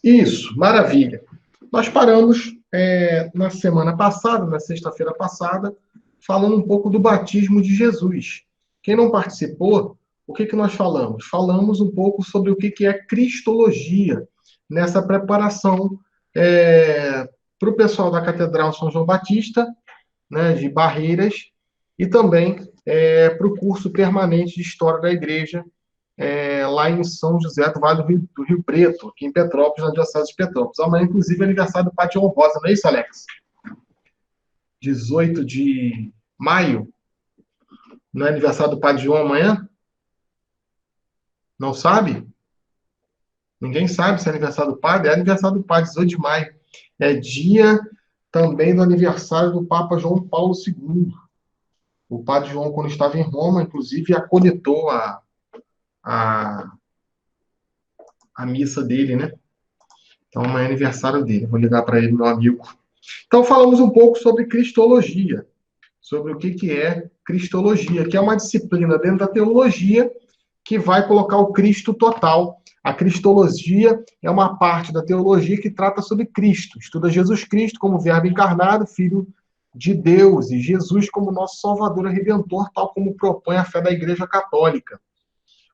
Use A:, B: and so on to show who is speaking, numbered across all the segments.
A: Isso, maravilha. Nós paramos na semana passada, na sexta-feira passada, falando um pouco do batismo de Jesus. Quem não participou, o que nós falamos? Falamos um pouco sobre o que é cristologia, nessa preparação para o pessoal da Catedral São João Batista, né, de Barreiras, e também para o curso permanente de História da Igreja, lá em São José do Vale do Rio Preto, aqui em Petrópolis, na Diocese de Petrópolis. Amanhã, inclusive, é aniversário do Padre João Rosa, não é isso, Alex? 18 de maio, não é aniversário do Padre João amanhã? Não sabe? Ninguém sabe se é aniversário do Padre? É aniversário do Padre, 18 de maio. É dia também do aniversário do Papa João Paulo II. O Padre João, quando estava em Roma, inclusive, acolitou a, a missa dele, né? Então, amanhã é aniversário dele. Vou ligar para ele, meu amigo. Então, falamos um pouco sobre cristologia, sobre o que é cristologia, que é uma disciplina dentro da teologia que vai colocar o Cristo total. A cristologia é uma parte da teologia que trata sobre Cristo, estuda Jesus Cristo como verbo encarnado, filho de Deus, e Jesus como nosso Salvador e Redentor, tal como propõe a fé da Igreja Católica.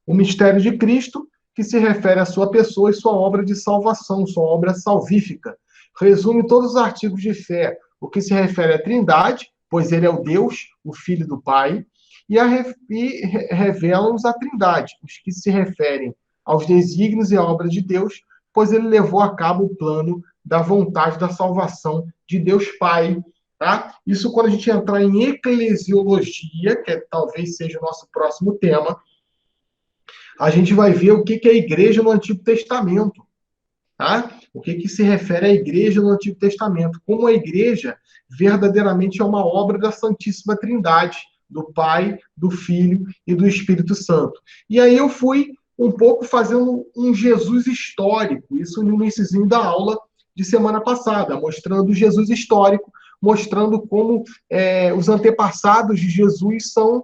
A: O mistério de Cristo, que se refere à sua pessoa e sua obra de salvação, sua obra salvífica. Resume todos os artigos de fé, o que se refere à Trindade, pois ele é o Deus, o Filho do Pai, e revela-nos a Trindade, os que se referem aos desígnios e à obra de Deus, pois ele levou a cabo o plano da vontade da salvação de Deus Pai. Tá? Isso quando a gente entrar em eclesiologia, que talvez seja o nosso próximo tema, a gente vai ver o que é a igreja no Antigo Testamento, tá? O que se refere à igreja no Antigo Testamento, como a igreja verdadeiramente é uma obra da Santíssima Trindade, do Pai, do Filho e do Espírito Santo. E aí eu fui um pouco fazendo um Jesus histórico, isso no iníciozinho da aula de semana passada, mostrando o Jesus histórico, mostrando como os antepassados de Jesus são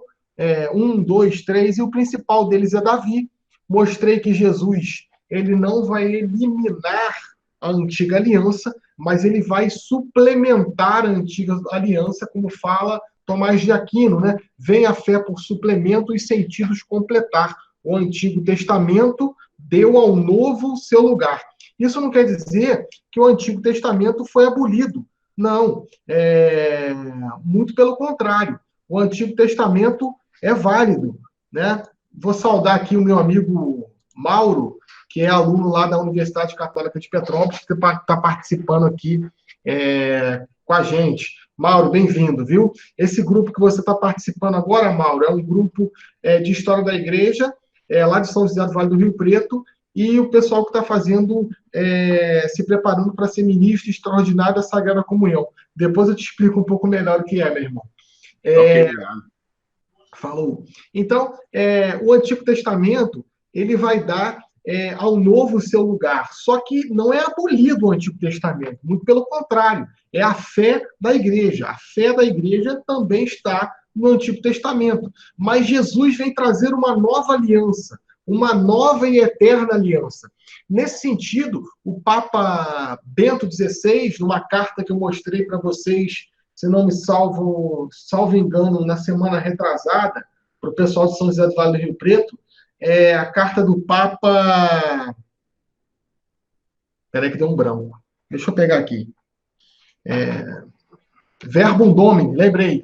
A: um, dois, três, e o principal deles é Davi. Mostrei que Jesus ele não vai eliminar a antiga aliança, mas ele vai suplementar a antiga aliança, como fala Tomás de Aquino, né? Vem a fé por suplemento e sentidos completar. O Antigo Testamento deu ao Novo seu lugar. Isso não quer dizer que o Antigo Testamento foi abolido. Não, muito pelo contrário. O Antigo Testamento é válido, né? Vou saudar aqui o meu amigo Mauro, que é aluno lá da Universidade Católica de Petrópolis, que está participando aqui com a gente. Mauro, bem-vindo, viu? Esse grupo que você está participando agora, Mauro, é um grupo de História da Igreja, lá de São José do Vale do Rio Preto, e o pessoal que está fazendo, se preparando para ser ministro extraordinário da Sagrada Comunhão. Depois eu te explico um pouco melhor o que é, meu irmão.
B: Ok, obrigado.
A: Falou. Então, o Antigo Testamento, ele vai dar ao novo seu lugar. Só que não é abolido o Antigo Testamento, muito pelo contrário, é a fé da igreja. A fé da igreja também está no Antigo Testamento. Mas Jesus vem trazer uma nova aliança, uma nova e eterna aliança. Nesse sentido, o Papa Bento XVI, numa carta que eu mostrei para vocês, se não me salvo engano, na semana retrasada, para o pessoal de São José do Vale do Rio Preto, a carta do Papa. Peraí que deu um branco. Deixa eu pegar aqui. Verbum Domini, lembrei.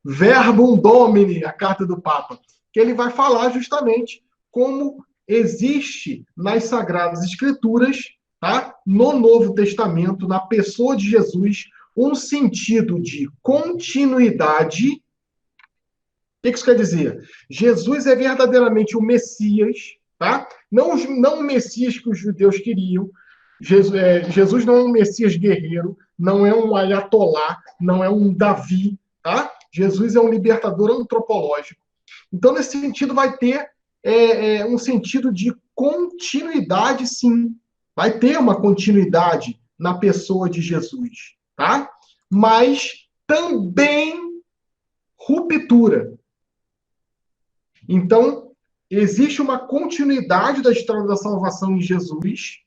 A: Verbum Domini, a carta do Papa, que ele vai falar justamente como existe nas Sagradas Escrituras, tá? No Novo Testamento, na pessoa de Jesus, um sentido de continuidade. O que isso quer dizer? Jesus é verdadeiramente o Messias, tá? Não o Messias que os judeus queriam. Jesus não é um Messias guerreiro, não é um ayatolá, não é um Davi, tá? Jesus é um libertador antropológico. Então, nesse sentido, vai ter um sentido de continuidade, sim. Vai ter uma continuidade na pessoa de Jesus, tá? Mas também ruptura. Então, existe uma continuidade da história da salvação em Jesus,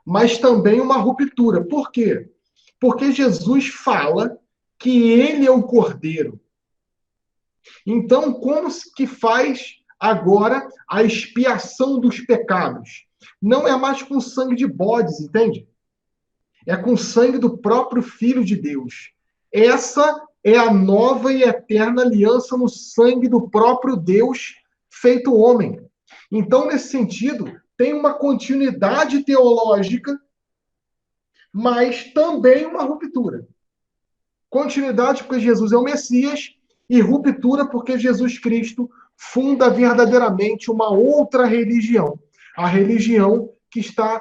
A: mas também uma ruptura. Por quê? Porque Jesus fala que ele é o Cordeiro. Então, como que faz agora a expiação dos pecados? Não é mais com sangue de bodes, entende? É com sangue do próprio Filho de Deus. Essa é a nova e eterna aliança no sangue do próprio Deus feito homem. Então, nesse sentido, tem uma continuidade teológica, mas também uma ruptura. Continuidade porque Jesus é o Messias e ruptura porque Jesus Cristo funda verdadeiramente uma outra religião. A religião que está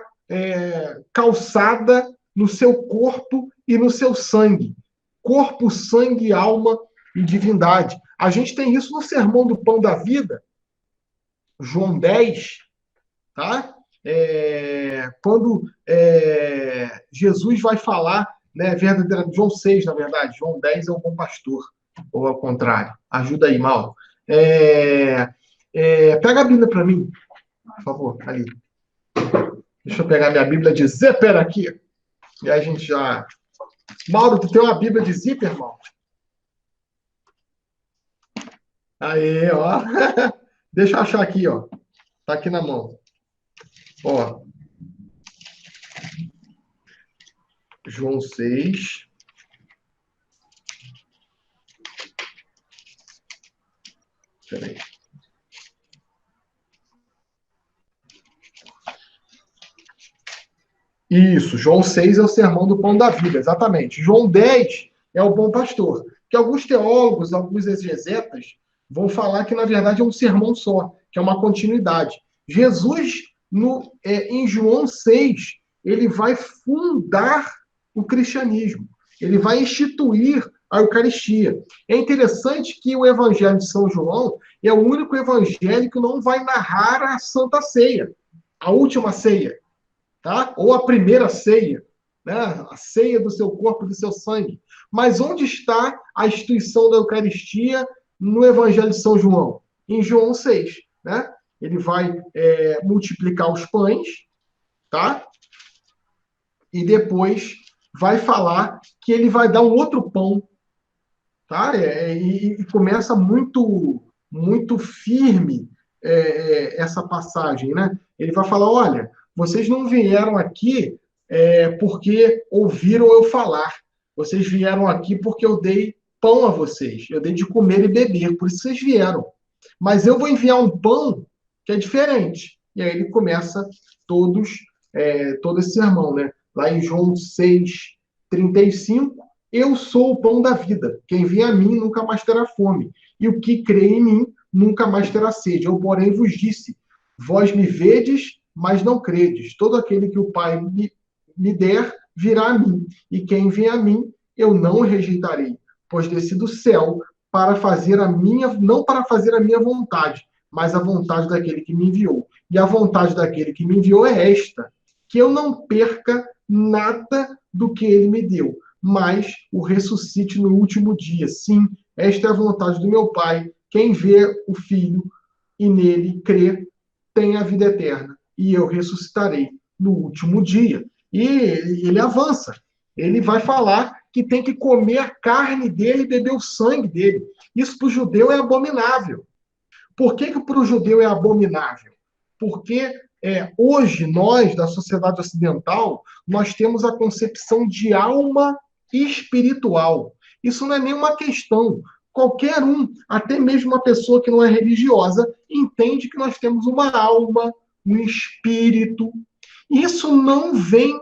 A: calçada no seu corpo e no seu sangue. Corpo, sangue, alma e divindade. A gente tem isso no Sermão do Pão da Vida, João 10, tá? Quando Jesus vai falar, né, verdadeiramente, João 6, na verdade, João 10 é o bom pastor, ou ao contrário. Ajuda aí, Mauro. Pega a Bíblia para mim, por favor, ali. Deixa eu pegar minha Bíblia de zíper aqui. E a gente já... Mauro, tu tem uma Bíblia de zíper, irmão? Aí, ó. Deixa eu achar aqui, ó. Tá aqui na mão. Ó. João 6. Peraí. Isso, João 6 é o sermão do pão da vida, exatamente. João 10 é o bom pastor. Que alguns teólogos, alguns exegetas vão falar que, na verdade, é um sermão só, que é uma continuidade. Jesus, em João 6, ele vai fundar o cristianismo. Ele vai instituir a Eucaristia. É interessante que o Evangelho de São João é o único evangelho que não vai narrar a Santa Ceia, a última ceia. Tá? Ou a primeira ceia, né? A ceia do seu corpo e do seu sangue. Mas onde está a instituição da Eucaristia no Evangelho de São João? Em João 6. Né? Ele vai multiplicar os pães, tá? E depois vai falar que ele vai dar um outro pão. Tá? E começa muito, muito firme essa passagem. Né? Ele vai falar, olha, vocês não vieram aqui porque ouviram eu falar. Vocês vieram aqui porque eu dei pão a vocês. Eu dei de comer e beber. Por isso vocês vieram. Mas eu vou enviar um pão que é diferente. E aí ele começa todo esse sermão. Né? Lá em João 6, 35, eu sou o pão da vida. Quem vem a mim nunca mais terá fome. E o que crê em mim nunca mais terá sede. Eu, porém, vos disse, vós me vedes, mas não credes. Todo aquele que o Pai me der, virá a mim. E quem vem a mim, eu não o rejeitarei, pois desci do céu para fazer não para fazer a minha vontade, mas a vontade daquele que me enviou. E a vontade daquele que me enviou é esta, que eu não perca nada do que ele me deu, mas o ressuscite no último dia. Sim, esta é a vontade do meu Pai. Quem vê o Filho e nele crê, tem a vida eterna. E eu ressuscitarei no último dia. E ele avança. Ele vai falar que tem que comer a carne dele e beber o sangue dele. Isso para o judeu é abominável. Por que para o judeu é abominável? Porque hoje, nós, da sociedade ocidental, nós temos a concepção de alma espiritual. Isso não é nenhuma questão. Qualquer um, até mesmo uma pessoa que não é religiosa, entende que nós temos uma alma, um espírito. Isso não vem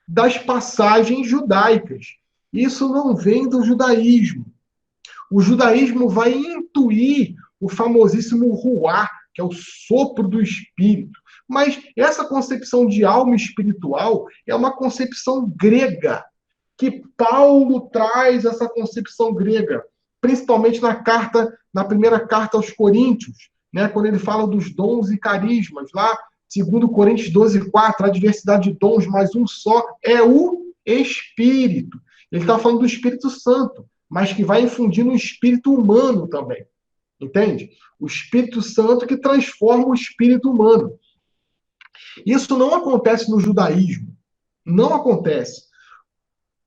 A: das passagens judaicas. Isso não vem do judaísmo. O judaísmo vai intuir o famosíssimo ruá, que é o sopro do espírito. Mas essa concepção de alma espiritual é uma concepção grega, que Paulo traz essa concepção grega, principalmente na primeira carta aos Coríntios, né, quando ele fala dos dons e carismas, lá, 2 Coríntios 12, 4, a diversidade de dons, mas um só, é o Espírito. Ele está falando do Espírito Santo, mas que vai infundir no espírito humano também. Entende? O Espírito Santo que transforma o espírito humano. Isso não acontece no judaísmo. Não acontece.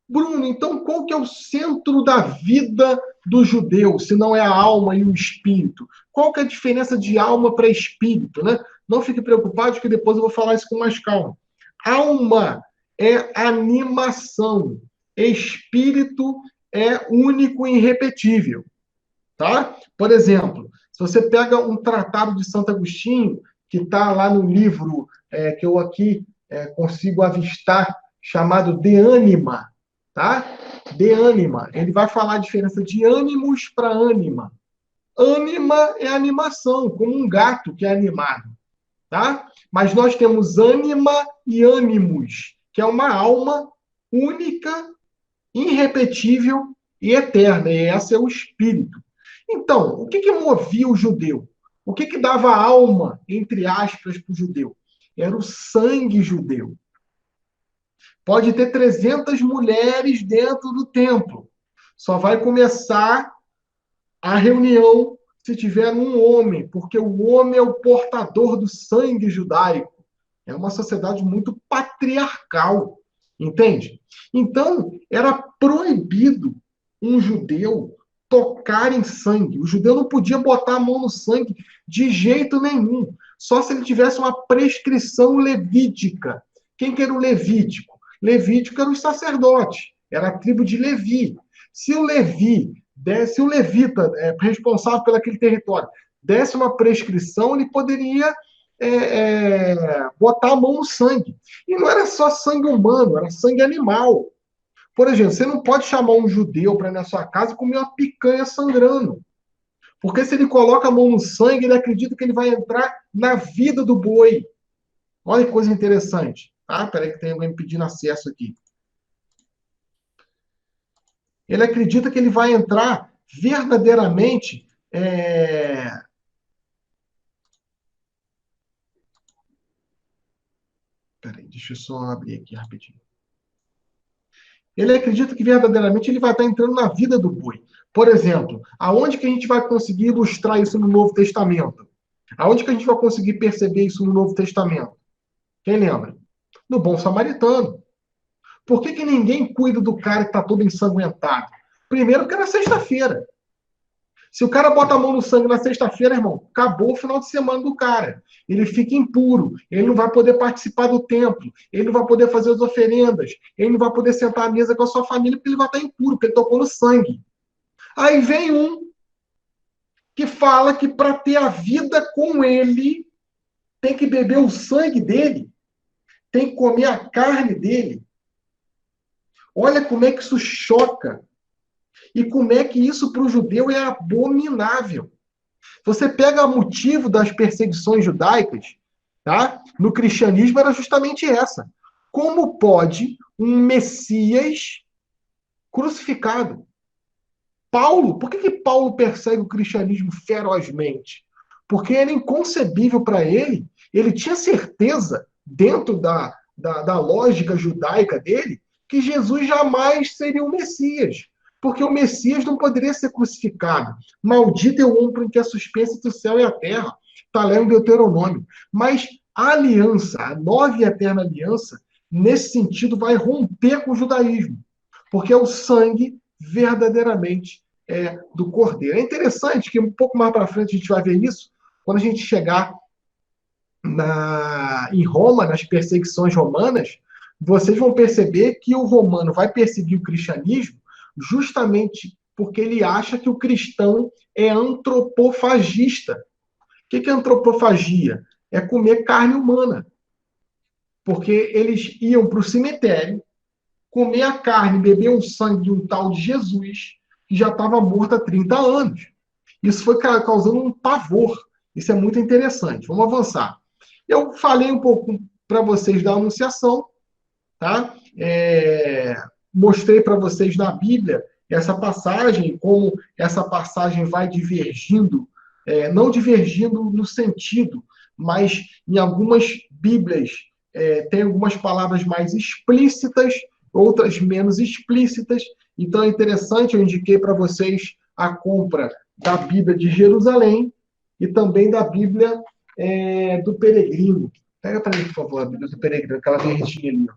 A: Bruno, então qual que é o centro da vida do judeu, se não é a alma e o espírito? Qual que é a diferença de alma para espírito, né? Não fique preocupado que depois eu vou falar isso com mais calma. Alma é animação. Espírito é único e irrepetível, tá? Por exemplo, se você pega um tratado de Santo Agostinho, que está lá no livro que eu aqui consigo avistar, chamado De Anima, tá? De Anima. Ele vai falar a diferença de ânimos para ânima. Ânima é animação, como um gato que é animado, tá? Mas nós temos ânima e ânimos, que é uma alma única, irrepetível e eterna. E esse é o espírito. Então, o que movia o judeu? O que dava alma, entre aspas, para o judeu? Era o sangue judeu. Pode ter 300 mulheres dentro do templo. Só vai começar a reunião se tiver um homem, porque o homem é o portador do sangue judaico. É uma sociedade muito patriarcal, entende? Então, era proibido um judeu tocar em sangue. O judeu não podia botar a mão no sangue de jeito nenhum, só se ele tivesse uma prescrição levítica. Quem que era o levítico? Levítico era os sacerdotes, era a tribo de Levi. Se o levita responsável por aquele território desse uma prescrição, ele poderia botar a mão no sangue. E não era só sangue humano, era sangue animal. Por exemplo, você não pode chamar um judeu para ir na sua casa e comer uma picanha sangrando. Porque se ele coloca a mão no sangue, ele acredita que ele vai entrar na vida do boi. Olha que coisa interessante. Ah, peraí que tem alguém me pedindo acesso aqui. Ele acredita que ele vai entrar verdadeiramente. Peraí, deixa eu só abrir aqui rapidinho. Ele acredita que verdadeiramente ele vai estar entrando na vida do boi. Por exemplo, aonde que a gente vai conseguir ilustrar isso no Novo Testamento? Aonde que a gente vai conseguir perceber isso no Novo Testamento? Quem lembra? No Bom Samaritano. Por que ninguém cuida do cara que está todo ensanguentado? Primeiro, porque era sexta-feira. Se o cara bota a mão no sangue na sexta-feira, irmão, acabou o final de semana do cara. Ele fica impuro, ele não vai poder participar do templo, ele não vai poder fazer as oferendas, ele não vai poder sentar à mesa com a sua família porque ele vai estar impuro, porque ele tocou no sangue. Aí vem um que fala que para ter a vida com ele, tem que beber o sangue dele, tem que comer a carne dele. Olha como é que isso choca. E como é que isso para o judeu é abominável. Você pega o motivo das perseguições judaicas, tá? No cristianismo era justamente essa. Como pode um Messias crucificado? Paulo, por que Paulo persegue o cristianismo ferozmente? Porque era inconcebível para ele, ele tinha certeza, dentro da lógica judaica dele, que Jesus jamais seria o Messias. Porque o Messias não poderia ser crucificado. Maldito é o homem em que é suspensa do céu e a terra. Está lá em Deuteronômio. Mas a aliança, a nova e eterna aliança, nesse sentido, vai romper com o judaísmo. Porque é o sangue verdadeiramente do Cordeiro. É interessante que um pouco mais para frente a gente vai ver isso, quando a gente chegar em Roma, nas perseguições romanas, vocês vão perceber que o romano vai perseguir o cristianismo justamente porque ele acha que o cristão é antropofagista. O que é antropofagia? É comer carne humana. Porque eles iam para o cemitério, comer a carne, beber o sangue de um tal de Jesus, que já estava morto há 30 anos. Isso foi causando um pavor. Isso é muito interessante. Vamos avançar. Eu falei um pouco para vocês da Anunciação, tá? Mostrei para vocês na Bíblia essa passagem, como essa passagem vai divergindo, não divergindo no sentido, mas em algumas Bíblias tem algumas palavras mais explícitas, outras menos explícitas. Então é interessante, eu indiquei para vocês a compra da Bíblia de Jerusalém e também da Bíblia do Peregrino. Pega para mim, por favor, a Bíblia do Peregrino, aquela verdinha ali. Ó.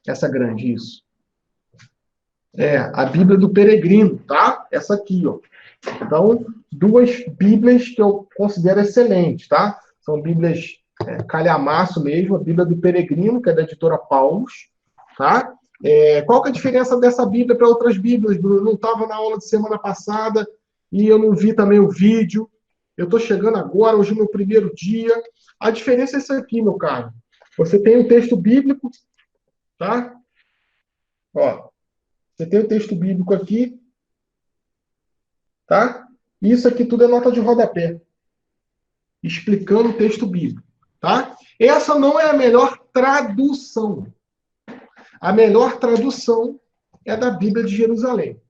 A: Essa grande, isso. A Bíblia do Peregrino, tá? Essa aqui, ó. Então, duas Bíblias que eu considero excelentes, tá? São Bíblias calhamaço mesmo, a Bíblia do Peregrino, que é da editora Paulus, tá? Qual que é a diferença dessa Bíblia para outras Bíblias, Bruno? Eu não estava na aula de semana passada e eu não vi também o vídeo. Eu estou chegando agora, hoje é o meu primeiro dia. A diferença é essa aqui, meu caro. Você tem o texto bíblico, tá? Ó, você tem o texto bíblico aqui, tá? Isso aqui tudo é nota de rodapé, explicando o texto bíblico, tá? Essa não é a melhor tradução. A melhor tradução é da Bíblia de Jerusalém,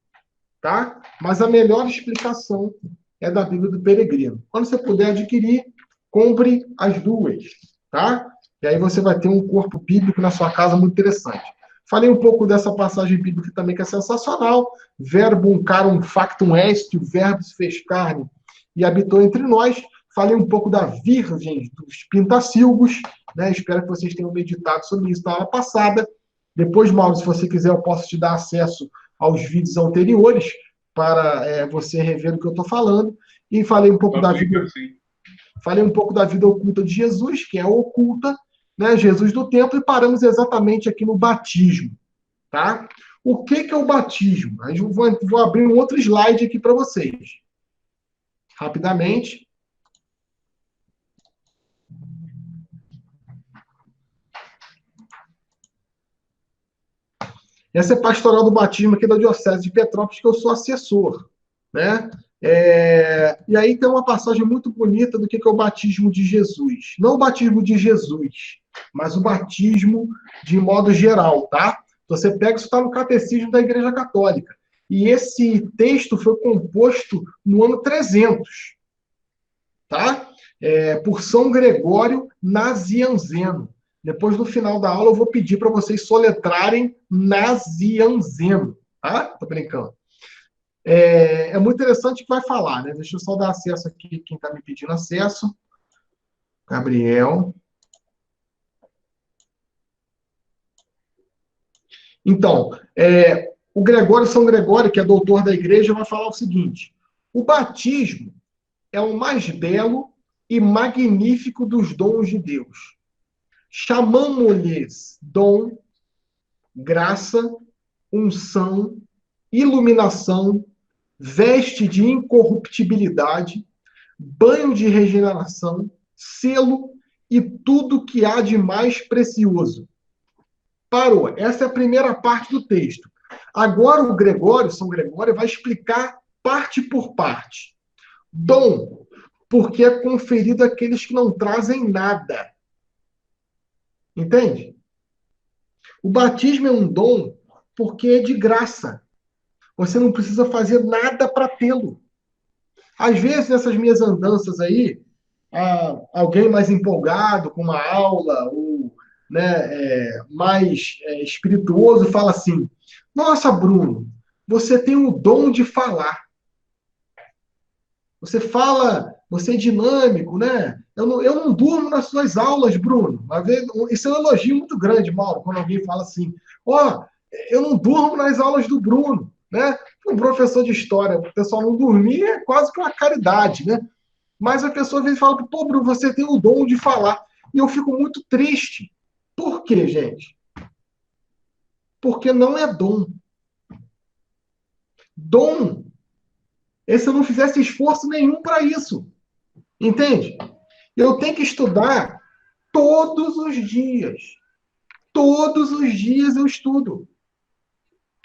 A: tá? Mas a melhor explicação é da Bíblia do Peregrino. Quando você puder adquirir, compre as duas, tá? E aí você vai ter um corpo bíblico na sua casa muito interessante. Falei um pouco dessa passagem bíblica também, que é sensacional. Verbum carum factum est, o verbo se fez carne e habitou entre nós. Falei um pouco da Virgem dos Pintacilgos, né? Espero que vocês tenham meditado sobre isso na aula passada. Depois, Mauro, se você quiser, eu posso te dar acesso aos vídeos anteriores para você rever o que eu estou falando. E falei um pouco falei um pouco da vida oculta de Jesus, que é oculta, né? Jesus do templo, e paramos exatamente aqui no batismo, tá? O que é o batismo? Eu vou abrir um outro slide aqui para vocês. Rapidamente. Essa é a pastoral do batismo aqui da Diocese de Petrópolis, que eu sou assessor, né? E aí tem uma passagem muito bonita do que é o batismo de Jesus. Não o batismo de Jesus, mas o batismo de modo geral, tá? Você pega, isso está no Catecismo da Igreja Católica. E esse texto foi composto no ano 300, tá? Por São Gregório Nazianzeno. Depois, no final da aula, eu vou pedir para vocês soletrarem Nazianzeno, tá? Tô brincando. É muito interessante que vai falar, né? Deixa eu só dar acesso aqui, quem está me pedindo acesso. Gabriel. Então, o Gregório, São Gregório, que é doutor da igreja, vai falar o seguinte: o batismo é o mais belo e magnífico dos dons de Deus. Chamamo-lhes dom, graça, unção, iluminação, veste de incorruptibilidade, banho de regeneração, selo e tudo que há de mais precioso. Parou. Essa é a primeira parte do texto. Agora o Gregório, São Gregório, vai explicar parte por parte. Dom, porque é conferido àqueles que não trazem nada. Entende? O batismo é um dom porque é de graça. Você não precisa fazer nada para tê-lo. Às vezes, nessas minhas andanças aí, alguém mais empolgado com uma aula, ou mais espirituoso, fala assim: nossa, Bruno, você tem o dom de falar. Você fala, você é dinâmico, né? Eu não durmo nas suas aulas, Bruno. Isso é um elogio muito grande, Mauro, quando alguém fala assim: eu não durmo nas aulas do Bruno, né? Um professor de história, o pessoal não dormir é quase que uma caridade, né? Mas a pessoa às vezes fala: pô, Bruno, você tem o dom de falar. E eu fico muito triste. Por quê, gente? Porque não é dom. Dom é se eu não fizesse esforço nenhum para isso. Entende? Eu tenho que estudar todos os dias. Todos os dias eu estudo.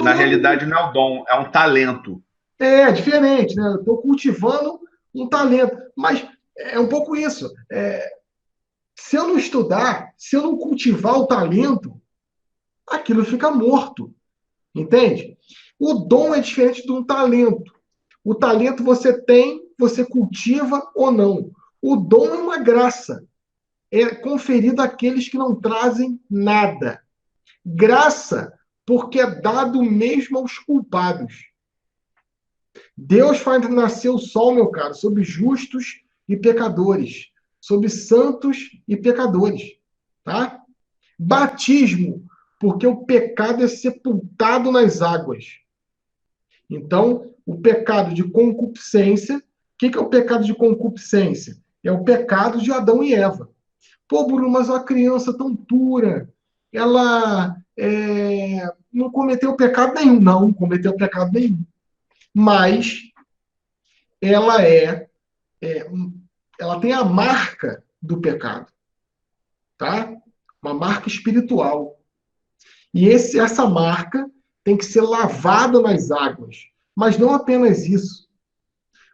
B: Na realidade, não é o dom, é um talento.
A: É diferente, né? Eu estou cultivando um talento. Mas é um pouco isso. Se eu não estudar, se eu não cultivar o talento, aquilo fica morto. Entende? O dom é diferente de um talento. O talento você tem, você cultiva ou não. O dom é uma graça. É conferido àqueles que não trazem nada. Graça, porque é dado mesmo aos culpados. Deus faz nascer o sol, meu caro, sobre justos e pecadores, sobre santos e pecadores, tá? Batismo, porque o pecado é sepultado nas águas. Então, o pecado de concupiscência, o que é o pecado de concupiscência? É o pecado de Adão e Eva. Pô, Bruno, mas uma criança tão pura, ela não cometeu pecado nenhum. Não cometeu pecado nenhum. Mas ela ela tem a marca do pecado, tá? Uma marca espiritual. E essa marca tem que ser lavada nas águas. Mas não apenas isso.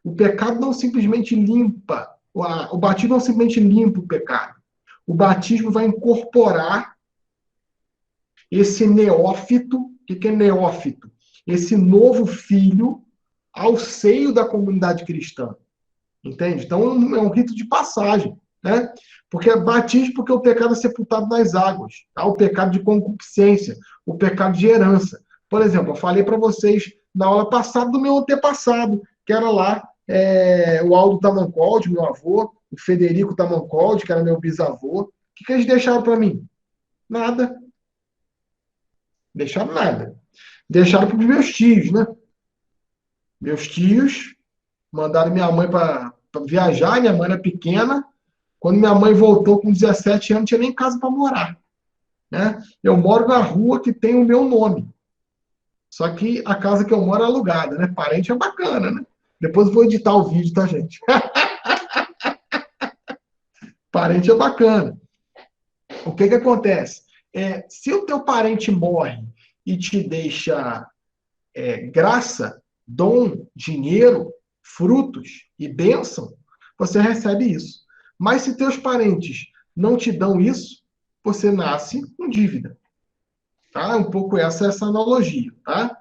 A: O pecado não simplesmente limpa, o batismo não simplesmente limpa o pecado. O batismo vai incorporar esse neófito. O que é neófito? Esse novo filho ao seio da comunidade cristã. Entende? Então é um rito de passagem, né? Porque é batismo porque o pecado é sepultado nas águas, tá? O pecado de concupiscência, o pecado de herança. Por exemplo, eu falei para vocês na aula passada do meu antepassado, que era lá o Aldo Tamancold, meu avô, o Federico Tamancold, que era meu bisavô. O que eles deixaram para mim? Nada. Deixaram nada. Deixaram para os meus tios, né? Meus tios mandaram minha mãe para viajar, minha mãe era pequena. Quando minha mãe voltou com 17 anos, não tinha nem casa para morar. Né? Eu moro na rua que tem o meu nome. Só que a casa que eu moro é alugada, né? Parente é bacana, né? Depois eu vou editar o vídeo, tá, gente? Parente é bacana. O que acontece? Se o teu parente morre e te deixa graça, dom, dinheiro, frutos e bênção, você recebe isso. Mas se teus parentes não te dão isso, você nasce com dívida. Tá? Um pouco essa analogia. Tá?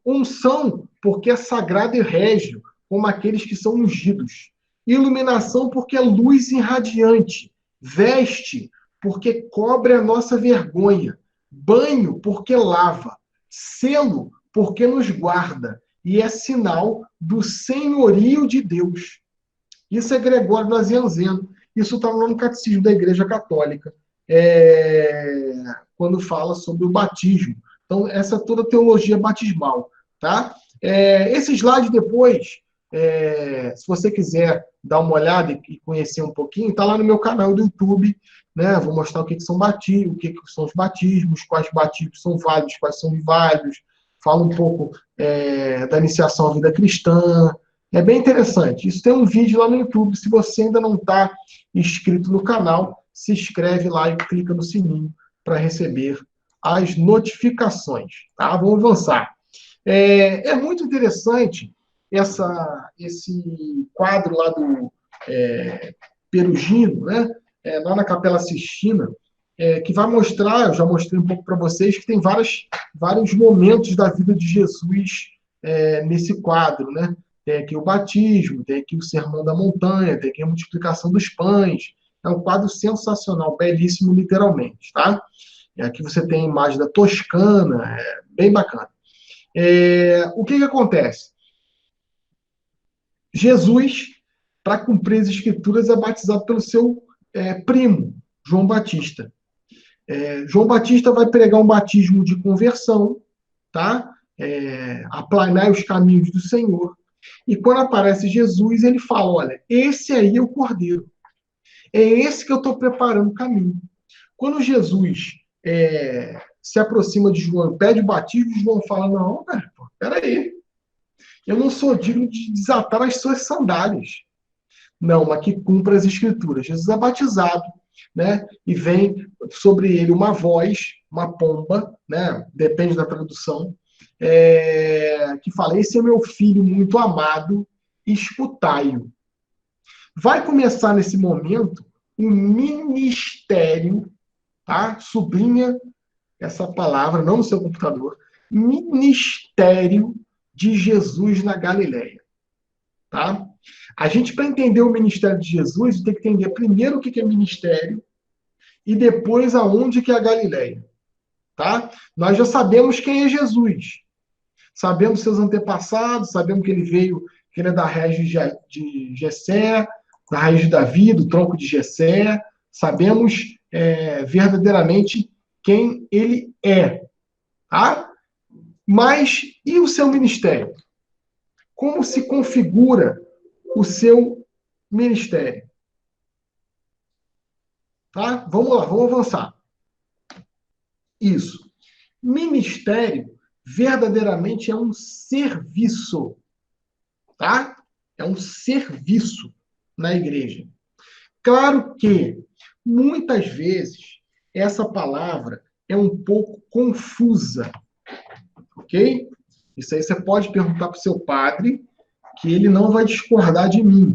A: Unção, porque é sagrado e régio, como aqueles que são ungidos. Iluminação, porque é luz irradiante. Veste, porque cobre a nossa vergonha. Banho, porque lava. Selo, porque nos guarda. E é sinal do senhorio de Deus. Isso é Gregório Nazianzeno. Isso está no Catecismo da Igreja Católica, quando fala sobre o batismo. Então, essa é toda a teologia batismal. Tá? Esse slide depois, se você quiser dar uma olhada e conhecer um pouquinho, está lá no meu canal do YouTube. Né? Vou mostrar o que são batismos, o que são os batismos, quais batismos são válidos, quais são inválidos. Fala um pouco da iniciação à vida cristã. É bem interessante. Isso tem um vídeo lá no YouTube. Se você ainda não está inscrito no canal, se inscreve lá e clica no sininho para receber as notificações. Tá? Vamos avançar. É muito interessante esse quadro lá do Perugino, né? Lá na Capela Sistina, que vai mostrar, eu já mostrei um pouco para vocês, que tem vários momentos da vida de Jesus nesse quadro, né? Tem aqui o batismo, tem aqui o Sermão da Montanha, tem aqui a multiplicação dos pães. É um quadro sensacional, belíssimo, literalmente, tá? Aqui você tem a imagem da Toscana, bem bacana. O que acontece? Jesus, para cumprir as escrituras, é batizado pelo seu primo, João Batista. João Batista vai pregar um batismo de conversão, tá? Aplanar os caminhos do Senhor. E quando aparece Jesus, ele fala, olha, esse aí é o Cordeiro. É esse que eu estou preparando o caminho. Quando Jesus se aproxima de João, pede o batismo, João fala, não, peraí, eu não sou digno de desatar as suas sandálias. Não, mas que cumpra as escrituras. Jesus é batizado, né? E vem sobre ele uma voz, uma pomba, né? Depende da tradução, que fala, esse é meu filho muito amado, escutai-o. Vai começar nesse momento um ministério, tá? Sublinha essa palavra, não no seu computador, ministério de Jesus na Galileia. Tá? A gente, para entender o ministério de Jesus, tem que entender primeiro o que é ministério e depois aonde que é a Galileia. Tá? Nós já sabemos quem é Jesus. Sabemos seus antepassados, sabemos que ele veio, que ele é da raiz de Jessé, da raiz de Davi, do tronco de Jessé. Sabemos verdadeiramente quem ele é. Tá? Mas e o seu ministério? Como se configura o seu ministério? Tá? Vamos lá, vamos avançar. Isso. Ministério verdadeiramente é um serviço, tá? É um serviço na igreja. Claro que muitas vezes essa palavra é um pouco confusa, ok? Isso aí você pode perguntar para o seu padre, que ele não vai discordar de mim.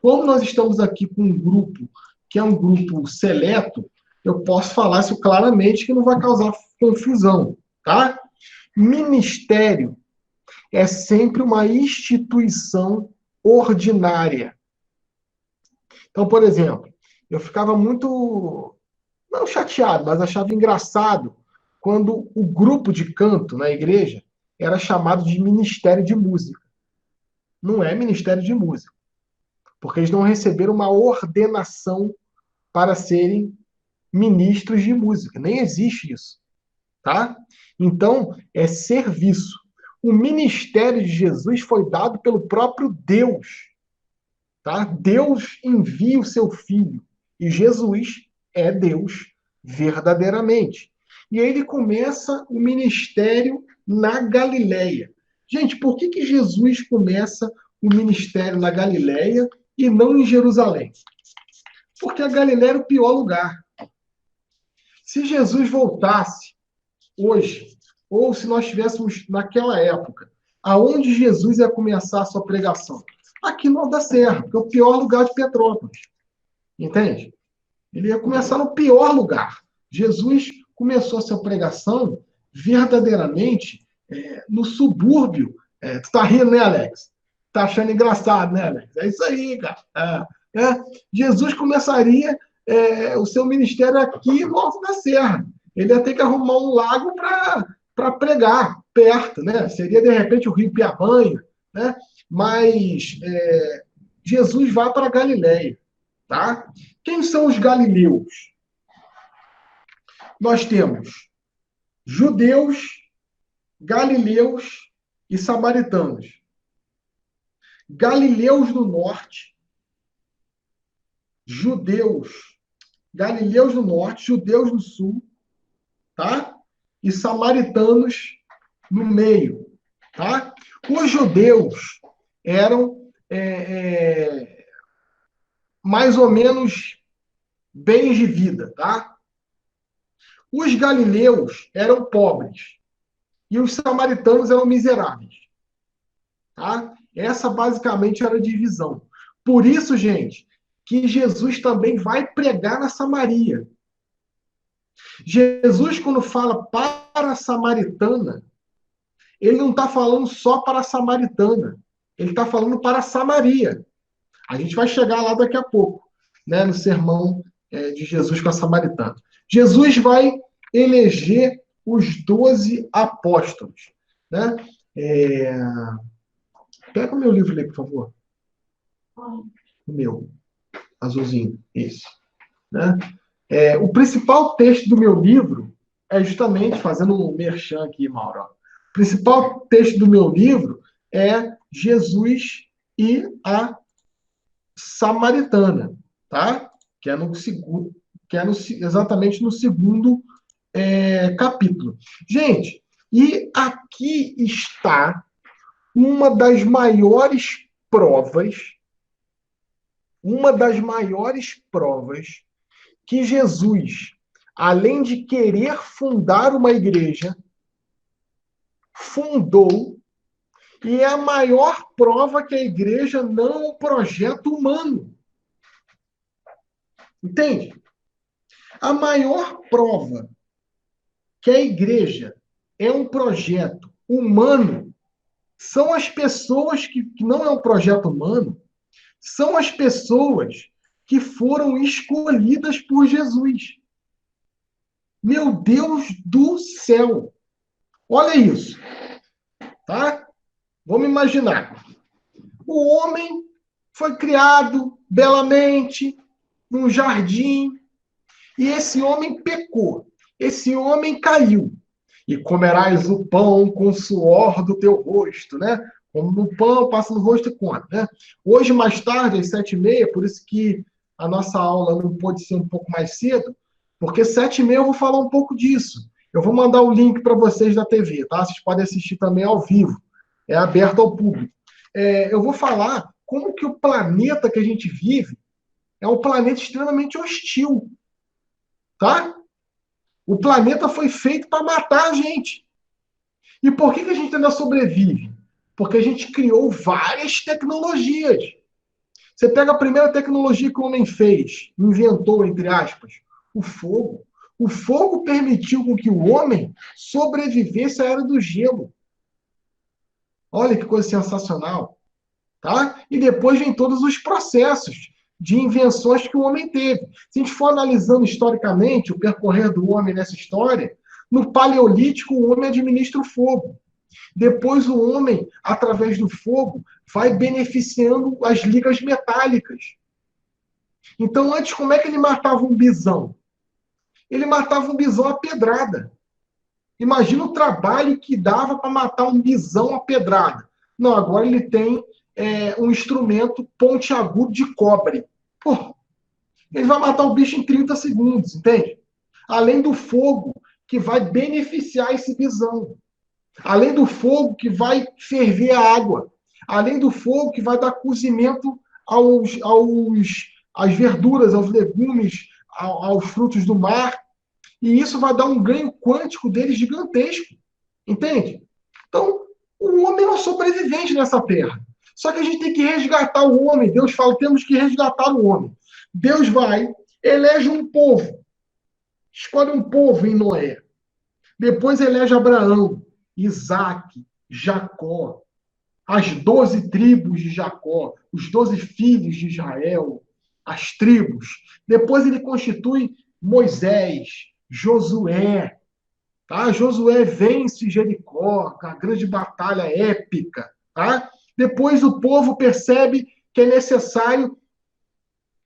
A: Como nós estamos aqui com um grupo que é um grupo seleto, eu posso falar isso claramente que não vai causar confusão, tá? Ministério é sempre uma instituição ordinária. Então, por exemplo, eu ficava muito, não chateado, mas achava engraçado quando o grupo de canto na igreja era chamado de Ministério de Música. Não é Ministério de Música, porque eles não receberam uma ordenação para serem ministros de música. Nem existe isso, tá? Então, é serviço. O ministério de Jesus foi dado pelo próprio Deus, tá? Deus envia o seu filho e Jesus é Deus verdadeiramente. E aí ele começa o ministério na Galileia. Gente, por que Jesus começa o ministério na Galileia e não em Jerusalém? Porque a Galileia era o pior lugar. Se Jesus voltasse hoje, ou se nós estivéssemos naquela época, aonde Jesus ia começar a sua pregação? Aqui no Alto da Serra, que é o pior lugar de Petrópolis. Entende? Ele ia começar no pior lugar. Jesus começou a sua pregação verdadeiramente no subúrbio. Tu tá rindo, né, Alex? Tá achando engraçado, né, Alex? É isso aí, cara. Jesus começaria o seu ministério aqui no Alto da Serra. Ele ia ter que arrumar um lago para pregar perto, né? Seria, de repente, o Rio Piabanha, né? Mas Jesus vai para a Galileia, tá? Quem são os galileus? Nós temos judeus, galileus e samaritanos. Galileus do norte, galileus do norte, judeus do sul, tá? E samaritanos no meio, tá? Os judeus eram mais ou menos bens de vida, tá? Os galileus eram pobres e os samaritanos eram miseráveis, tá? Essa basicamente era a divisão. Por isso, gente, que Jesus também vai pregar na Samaria. Jesus, quando fala para a samaritana, ele não está falando só para a samaritana. Ele está falando para a Samaria. A gente vai chegar lá daqui a pouco, né, no sermão de Jesus com a samaritana. Jesus vai eleger os 12 apóstolos. Né? Pega o meu livro ali, por favor. O meu, azulzinho, esse. Né? O principal texto do meu livro é justamente, fazendo um merchan aqui, Mauro. O principal texto do meu livro é Jesus e a Samaritana, tá? Que é exatamente no segundo capítulo. Gente, e aqui está uma das maiores provas que Jesus, além de querer fundar uma igreja, fundou, e é a maior prova que a igreja não é um projeto humano. Entende? A maior prova que a igreja é um projeto humano são as pessoas que não é um projeto humano, são as pessoas que foram escolhidas por Jesus. Meu Deus do céu! Olha isso. tá? Vamos imaginar. O homem foi criado belamente num jardim e esse homem pecou. Esse homem caiu. E comerás o pão com o suor do teu rosto, né? Como o pão passa no rosto e come, né? Hoje, mais tarde, às 7h30, por isso que a nossa aula não pôde ser um pouco mais cedo, porque 7h30 eu vou falar um pouco disso. Eu vou mandar o link para vocês da TV, tá? Vocês podem assistir também ao vivo. É aberto ao público. Eu vou falar como que o planeta que a gente vive é um planeta extremamente hostil, tá? O planeta foi feito para matar a gente. E por que a gente ainda sobrevive? Porque a gente criou várias tecnologias. Você pega a primeira tecnologia que o homem fez, inventou, entre aspas, o fogo. O fogo permitiu com que o homem sobrevivesse à era do gelo. Olha que coisa sensacional. Tá? E depois vem todos os processos de invenções que o homem teve. Se a gente for analisando historicamente o percorrer do homem nessa história, no Paleolítico o homem administra o fogo. Depois o homem, através do fogo, vai beneficiando as ligas metálicas. Então, antes, como é que ele matava um bisão? Ele matava um bisão a pedrada. Imagina o trabalho que dava para matar um bisão a pedrada. Não, agora ele tem um instrumento pontiagudo de cobre. Pô, ele vai matar o bicho em 30 segundos, entende? Além do fogo que vai beneficiar esse bisão. Além do fogo que vai ferver a água. Além do fogo que vai dar cozimento às verduras, aos legumes, aos frutos do mar. E isso vai dar um ganho quântico deles gigantesco. Entende? Então, o homem é um sobrevivente nessa terra. Só que a gente tem que resgatar o homem. Deus fala, temos que resgatar o homem. Deus vai, elege um povo. Escolhe um povo em Noé. Depois elege Abraão, Isaac, Jacó. As 12 tribos de Jacó. Os 12 filhos de Israel. As tribos. Depois ele constitui Moisés, Josué. Tá? Josué vence Jericó, a grande batalha épica. Tá? Depois o povo percebe que é necessário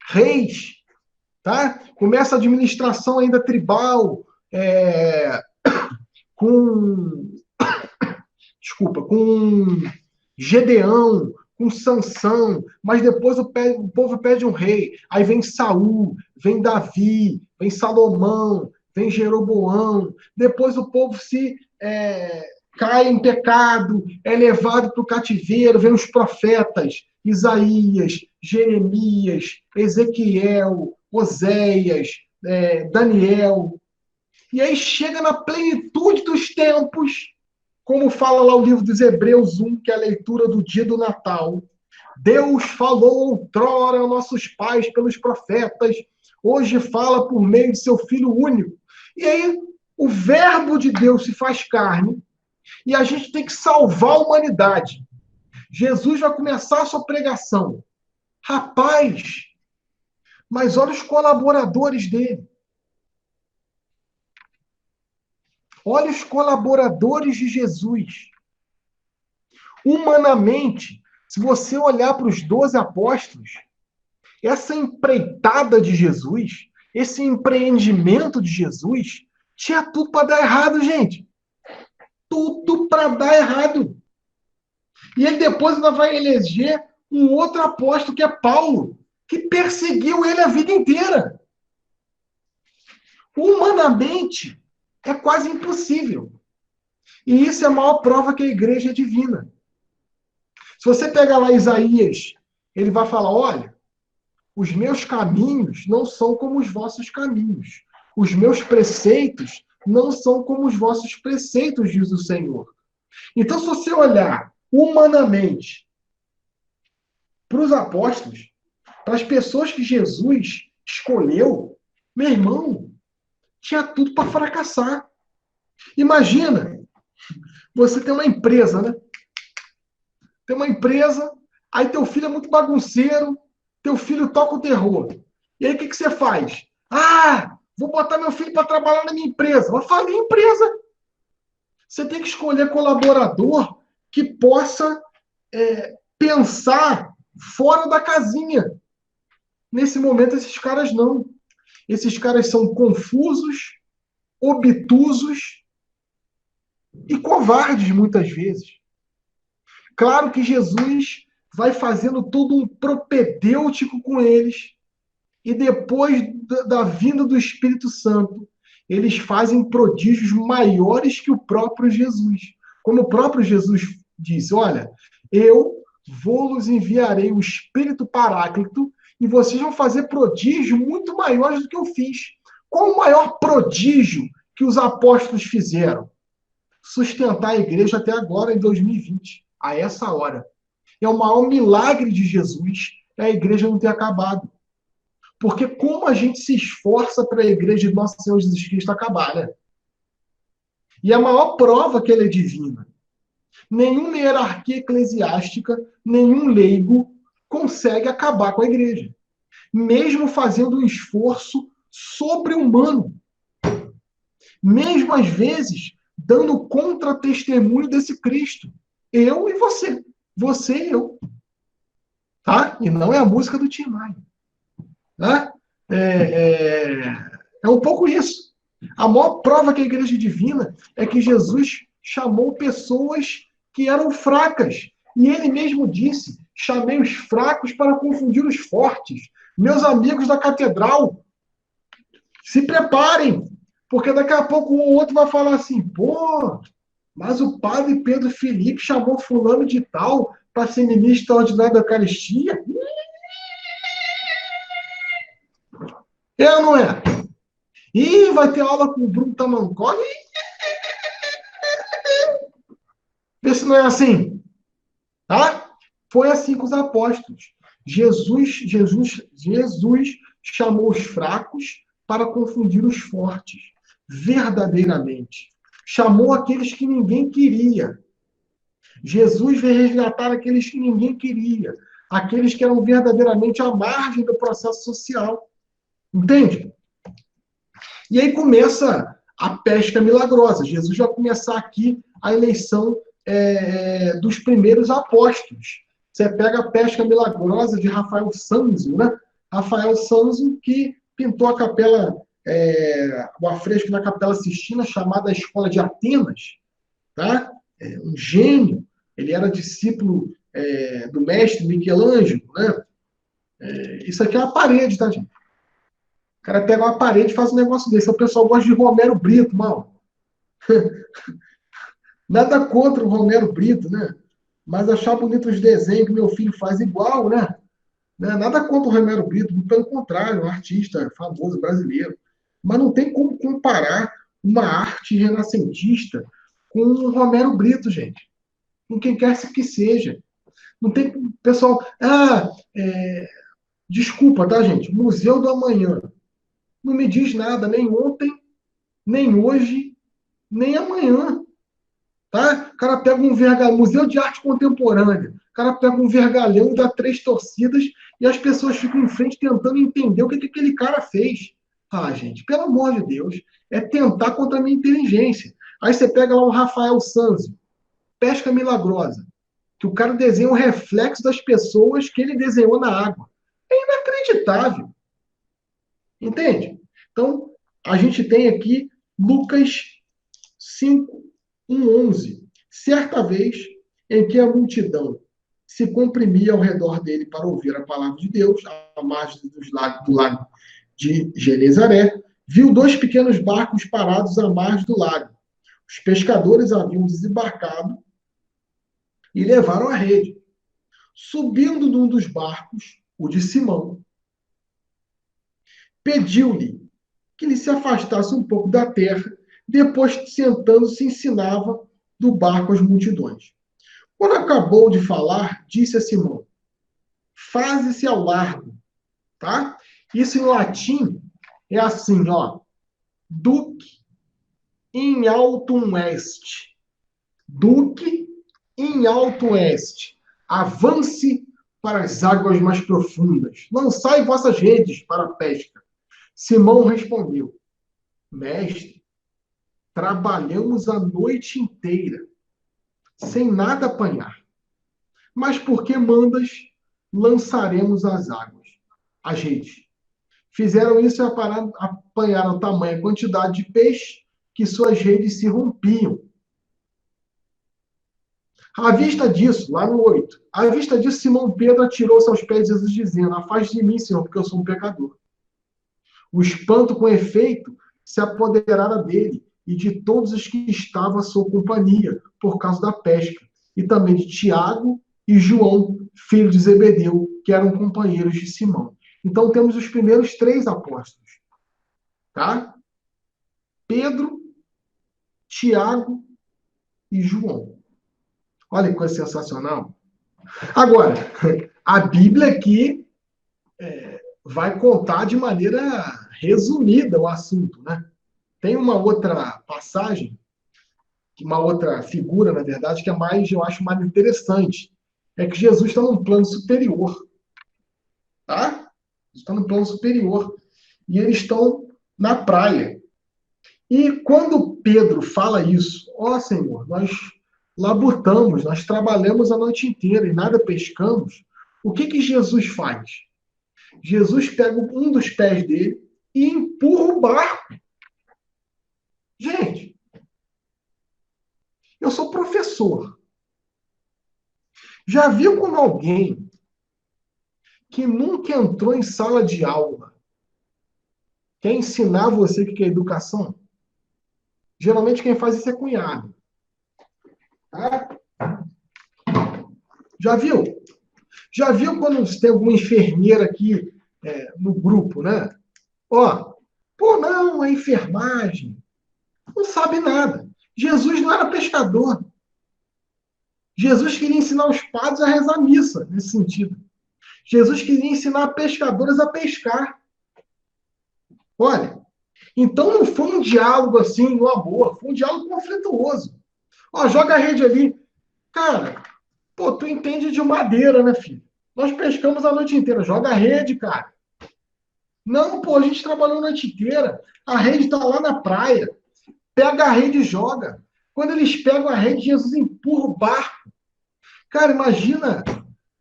A: reis. Tá? Começa a administração ainda tribal, com Gedeão, com Sansão, mas depois o povo pede um rei. Aí vem Saul, vem Davi, vem Salomão, vem Jeroboão. Depois o povo cai em pecado, é levado para o cativeiro, vem os profetas, Isaías, Jeremias, Ezequiel, Oséias, Daniel. E aí chega na plenitude dos tempos, como fala lá o livro dos Hebreus 1, que é a leitura do dia do Natal. Deus falou outrora aos nossos pais pelos profetas, hoje fala por meio de seu Filho único. E aí o verbo de Deus se faz carne e a gente tem que salvar a humanidade. Jesus vai começar a sua pregação. Rapaz, mas olha os colaboradores dele. Olha os colaboradores de Jesus. Humanamente, se você olhar para os 12 apóstolos, essa empreitada de Jesus, esse empreendimento de Jesus, tinha tudo para dar errado, gente. Tudo para dar errado. E ele depois ainda vai eleger um outro apóstolo, que é Paulo, que perseguiu ele a vida inteira. Humanamente, é quase impossível. E isso é a maior prova que a igreja é divina. Se você pegar lá Isaías, ele vai falar, olha, os meus caminhos não são como os vossos caminhos. Os meus preceitos não são como os vossos preceitos, diz o Senhor. Então, se você olhar humanamente para os apóstolos, para as pessoas que Jesus escolheu, meu irmão, tinha tudo para fracassar. Imagina, você tem uma empresa, né? Tem uma empresa, aí teu filho é muito bagunceiro, teu filho toca o terror. E aí o que você faz? Ah, vou botar meu filho para trabalhar na minha empresa. Vai falir a empresa. Você tem que escolher colaborador que possa pensar fora da casinha. Nesse momento, esses caras não. Esses caras são confusos, obtusos e covardes, muitas vezes. Claro que Jesus vai fazendo todo um propedêutico com eles, e depois da vinda do Espírito Santo, eles fazem prodígios maiores que o próprio Jesus. Como o próprio Jesus disse, olha, eu vos enviarei o Espírito Paráclito e vocês vão fazer prodígios muito maiores do que eu fiz. Qual o maior prodígio que os apóstolos fizeram? Sustentar a igreja até agora, em 2020, a essa hora. É o maior milagre de Jesus a igreja não ter acabado. Porque como a gente se esforça para a igreja de Nosso Senhor Jesus Cristo acabar, né? E a maior prova que ele é divina. Nenhuma hierarquia eclesiástica, nenhum leigo consegue acabar com a igreja. Mesmo fazendo um esforço sobre-humano. Mesmo, às vezes, dando contra-testemunho desse Cristo. Eu e você. Você e eu. Tá? E não é a música do Tim Maia. Né? É um pouco isso. A maior prova que a igreja divina é que Jesus chamou pessoas que eram fracas. E ele mesmo disse, chamei os fracos para confundir os fortes. Meus amigos da catedral, se preparem, porque daqui a pouco um ou outro vai falar assim, pô, mas o padre Pedro Felipe chamou fulano de tal para ser ministro ordinário da Eucaristia? É ou não é? E vai ter aula com o Bruno Tamancoli? Vê se não é assim. Tá? Foi assim com os apóstolos. Jesus chamou os fracos para confundir os fortes. Verdadeiramente. Chamou aqueles que ninguém queria. Jesus veio resgatar aqueles que ninguém queria. Aqueles que eram verdadeiramente à margem do processo social. Entende? E aí começa a pesca milagrosa. Jesus vai começar aqui a eleição dos primeiros apóstolos. Você pega a pesca milagrosa de Rafael Sanzio, né? Rafael Sanzio, que pintou a capela, o afresco na Capela Sistina, chamada Escola de Atenas, tá? Um gênio. Ele era discípulo do mestre Michelangelo, né? Isso aqui é uma parede, tá, gente? O cara pega uma parede e faz um negócio desse. O pessoal gosta de Romero Brito, mal. Nada contra o Romero Brito, né? Mas achar bonito os desenhos que meu filho faz igual, né? Nada contra o Romero Brito, pelo contrário, um artista famoso brasileiro. Mas não tem como comparar uma arte renascentista com o Romero Brito, gente. Com quem quer que seja. Não tem pessoal. Desculpa, tá, gente? Museu do Amanhã. Não me diz nada, nem ontem, nem hoje, nem amanhã. Tá? O cara pega um vergalhão, Museu de Arte Contemporânea. O cara pega um vergalhão e dá 3 torcidas e as pessoas ficam em frente tentando entender o que aquele cara fez. Ah, gente, pelo amor de Deus, é tentar contra a minha inteligência. Aí você pega lá um Rafael Sanzio, Pesca Milagrosa, que o cara desenha o reflexo das pessoas que ele desenhou na água. É inacreditável. Entende? Então, a gente tem aqui Lucas 5, 11. Certa vez em que a multidão se comprimia ao redor dele para ouvir a palavra de Deus, à margem do lago de Genezaré, viu 2 pequenos barcos parados à margem do lago. Os pescadores haviam desembarcado e levaram a rede. Subindo num dos barcos, o de Simão, pediu-lhe que ele se afastasse um pouco da terra, depois, sentando-se, ensinava do barco às multidões. Quando acabou de falar, disse a Simão, faze-se ao largo, tá? Isso em latim é assim, ó, duc in altum est. Duc in altum est. Avance para as águas mais profundas. Lançai vossas redes para a pesca. Simão respondeu, mestre, trabalhamos a noite inteira, sem nada apanhar. Mas porque mandas, lançaremos as redes. Fizeram isso e apanharam tamanha quantidade de peixe que suas redes se rompiam. À vista disso, lá no 8, à vista disso, Simão Pedro atirou-se aos pés de Jesus, dizendo: afaste de mim, Senhor, porque eu sou um pecador. O espanto, com efeito, se apoderara dele e de todos os que estavam à sua companhia, por causa da pesca, e também de Tiago e João, filho de Zebedeu, que eram companheiros de Simão. Então temos os primeiros 3 apóstolos, tá? Pedro, Tiago e João. Olha que coisa sensacional. Agora, a Bíblia aqui vai contar de maneira resumida o assunto, né? Tem uma outra passagem, uma outra figura, na verdade, que é mais, eu acho mais interessante. É que Jesus está num plano superior. Tá? Está no plano superior. E eles estão na praia. E quando Pedro fala isso, ó Senhor, nós labutamos, nós trabalhamos a noite inteira e nada pescamos, o que Jesus faz? Jesus pega um dos pés dele e empurra o barco. Gente, eu sou professor. Já viu quando alguém que nunca entrou em sala de aula quer ensinar você o que é educação? Geralmente quem faz isso é cunhado. Tá? Já viu? Já viu quando tem alguma enfermeira aqui no grupo, né? Ó, pô, não, é enfermagem. Não sabe nada. Jesus não era pescador. Jesus queria ensinar os padres a rezar missa, nesse sentido. Jesus queria ensinar pescadores a pescar. Olha, então não foi um diálogo assim, no amor, foi um diálogo conflituoso. Ó, joga a rede ali. Cara, pô, tu entende de madeira, né, filho? Nós pescamos a noite inteira. Joga a rede, cara. Não, pô, a gente trabalhou a noite inteira. A rede tá lá na praia. Pega a rede e joga. Quando eles pegam a rede, Jesus empurra o barco. Cara, imagina,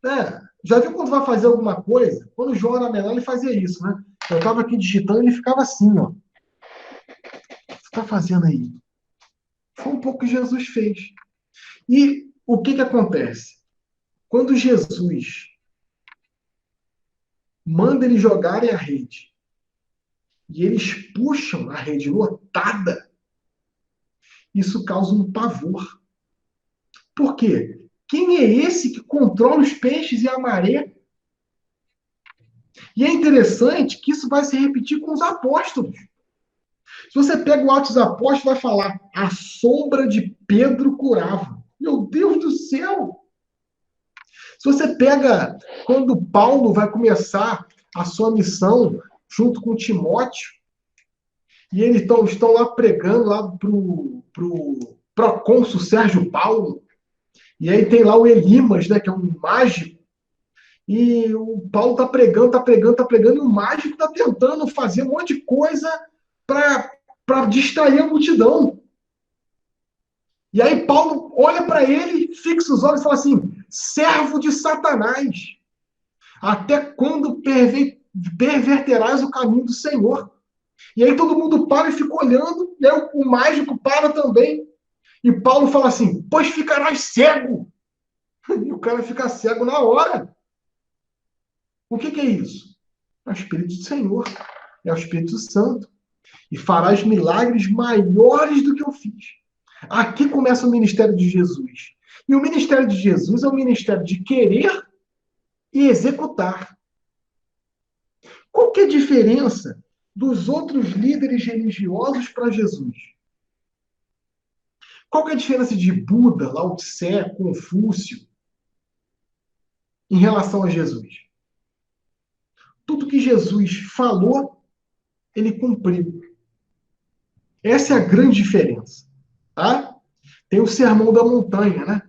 A: né? Já viu quando vai fazer alguma coisa? Quando o João era menor, ele fazia isso, né? Eu tava aqui digitando e ele ficava assim, ó. O que você tá fazendo aí? Foi um pouco que Jesus fez. E o que acontece? Quando Jesus manda eles jogarem a rede e eles puxam a rede lotada, isso causa um pavor. Por quê? Quem é esse que controla os peixes e a maré? E é interessante que isso vai se repetir com os apóstolos. Se você pega o Atos dos Apóstolos, vai falar: a sombra de Pedro curava. Meu Deus do céu! Se você pega quando Paulo vai começar a sua missão junto com Timóteo, e eles estão lá pregando lá pro procônsul Sérgio Paulo, e aí tem lá o Elimas, né, que é um mágico, e o Paulo tá pregando, e o mágico está tentando fazer um monte de coisa para distrair a multidão. E aí Paulo olha para ele, fixa os olhos e fala assim: servo de Satanás, até quando perverterás o caminho do Senhor? E aí todo mundo para e fica olhando, e aí o mágico para também. E Paulo fala assim: pois ficarás cego. E o cara fica cego na hora. O que é isso? É o Espírito do Senhor, é o Espírito Santo. E farás milagres maiores do que eu fiz. Aqui começa o ministério de Jesus. E o ministério de Jesus é o ministério de querer e executar. Qual que é a diferença dos outros líderes religiosos para Jesus? Qual que é a diferença de Buda, Lao Tse, Confúcio em relação a Jesus? Tudo que Jesus falou, ele cumpriu. Essa é a grande diferença. Tá? Tem o Sermão da Montanha, né?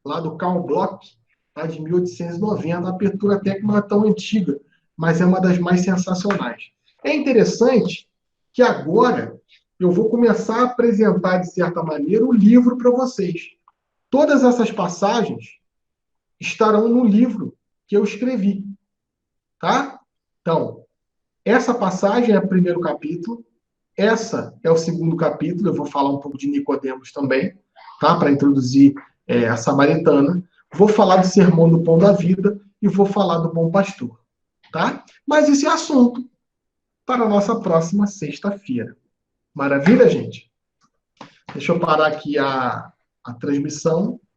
A: Lá do Karl Bloch, tá? De 1890. A abertura até que não é tão antiga, mas é uma das mais sensacionais. É interessante que agora eu vou começar a apresentar, de certa maneira, o livro para vocês. Todas essas passagens estarão no livro que eu escrevi, tá? Então, essa passagem é o primeiro capítulo, essa é o segundo capítulo, eu vou falar um pouco de Nicodemos também, tá? Para introduzir a Samaritana. Vou falar do sermão do pão da vida e vou falar do bom pastor, tá? Mas esse é assunto para a nossa próxima sexta-feira. Maravilha, gente? Deixa eu parar aqui a transmissão.